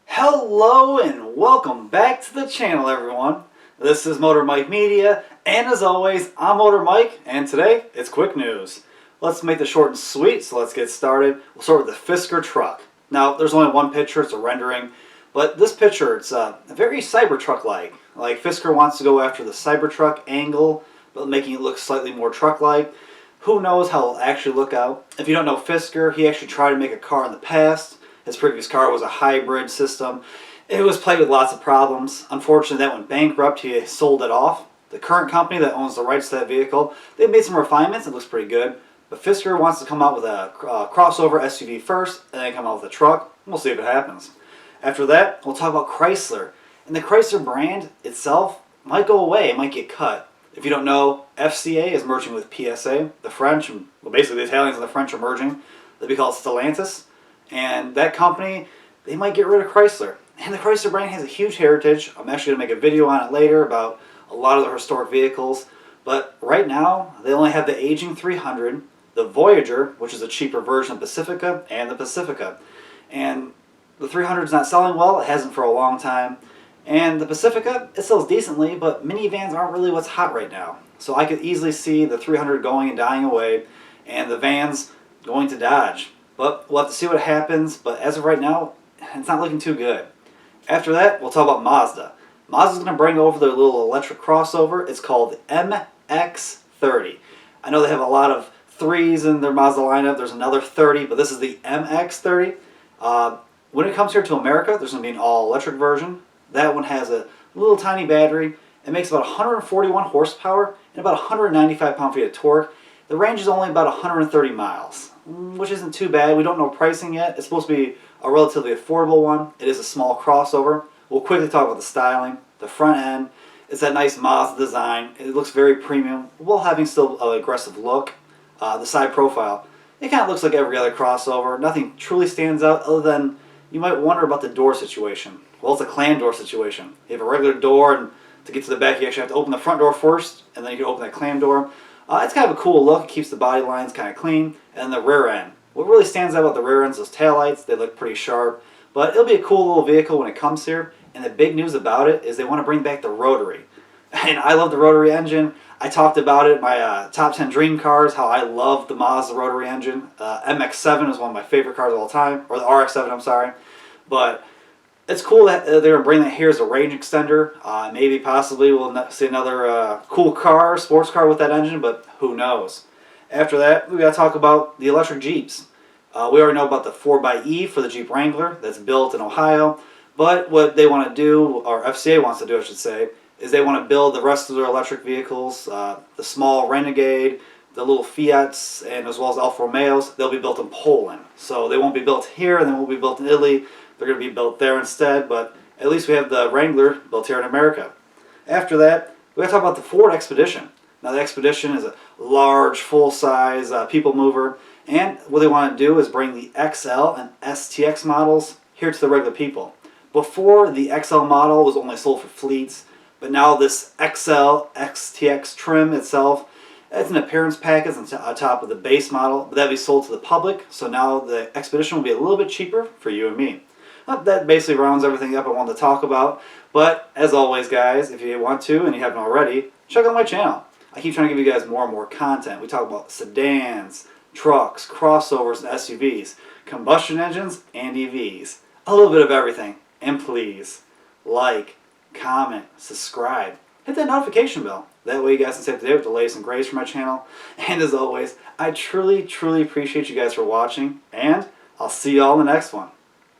Hello and welcome back to the channel, everyone. This is Motor Mike Media, and as always, I'm Motor Mike, and today it's quick news. Let's make this short and sweet, so let's get started. We'll start with the Fisker Truck. Now, there's only one picture, it's a rendering, but this picture, it's very Cybertruck-like. Like Fisker wants to go after the Cybertruck angle, but making it look slightly more truck-like. Who knows how it'll actually look out. If you don't know Fisker, he actually tried to make a car in the past. His previous car was a hybrid system. It was plagued with lots of problems. Unfortunately, that went bankrupt. He sold it off. The current company that owns the rights to that vehicle, they made some refinements. It looks pretty good. But Fisker wants to come out with a crossover SUV first, and then come out with a truck. We'll see if it happens. After that, we'll talk about Chrysler. And the Chrysler brand itself might go away. It might get cut. If you don't know, Fca is merging with PSA. The French, well, basically the Italians and the French are merging. They'll be called Stellantis. And that company, they might get rid of Chrysler. And the Chrysler brand has a huge heritage. I'm actually going to make a video on it later about a lot of the historic vehicles. But right now, they only have the aging 300, the Voyager, which is a cheaper version of Pacifica, and the Pacifica. And the 300 is not selling well. It hasn't for a long time. And the Pacifica, it sells decently, but minivans aren't really what's hot right now. So I could easily see the 300 going and dying away, and the vans going to Dodge. But we'll have to see what happens, but as of right now, it's not looking too good. After that, we'll talk about Mazda. Mazda's going to bring over their little electric crossover. It's called the MX-30. I know they have a lot of 3s in their Mazda lineup. There's another 30, but this is the MX-30. When it comes here to America, there's going to be an all-electric version. That one has a little tiny battery. It makes about 141 horsepower and about 195 pound-feet of torque. The range is only about 130 miles. Which isn't too bad. We don't know pricing yet. It's supposed to be a relatively affordable one. It is a small crossover. We'll quickly talk about the styling. The front end, it's that nice Mazda design. It looks very premium while having still an aggressive look. The side profile, it kind of looks like every other crossover. Nothing truly stands out other than you might wonder about the door situation. Well, it's a clam door situation. You have a regular door, and to get to the back you actually have to open the front door first, and then you can open that clam door. It's kind of a cool look. It keeps the body lines kind of clean. And the rear end. What really stands out about the rear ends, those taillights, they look pretty sharp. But it'll be a cool little vehicle when it comes here. And the big news about it is they want to bring back the rotary. And I love the rotary engine. I talked about it in my top 10 dream cars, how I love the Mazda rotary engine. MX-7 is one of my favorite cars of all time. Or the RX-7, I'm sorry. But it's cool that they're going to bring that here as a range extender. Maybe possibly we'll see another cool car, sports car with that engine, but who knows. After that, we got to talk about the electric Jeeps. We already know about the 4xe for the Jeep Wrangler that's built in Ohio. But what they want to do, or FCA wants to do I should say, is they want to build the rest of their electric vehicles, the small Renegade, the little Fiats, and as well as Alfa Romeos, they'll be built in Poland. So they won't be built here and they won't be built in Italy. They're going to be built there instead, but at least we have the Wrangler built here in America. After that, we got to talk about the Ford Expedition. Now the Expedition is a large, full-size people mover, and what they want to do is bring the XL and STX models here to the regular people. Before, the XL model was only sold for fleets, but now this XL STX trim itself, it's an appearance package on top of the base model, but that'll be sold to the public, so now the Expedition will be a little bit cheaper for you and me. That basically rounds everything up I wanted to talk about. But as always, guys, if you want to and you haven't already, check out my channel. I keep trying to give you guys more and more content. We talk about sedans, trucks, crossovers, and SUVs, combustion engines, and EVs. A little bit of everything. And please, like, comment, subscribe. Hit that notification bell. That way you guys can stay up to date with the latest and greatest from my channel. And as always, I truly, truly appreciate you guys for watching. And I'll see you all in the next one.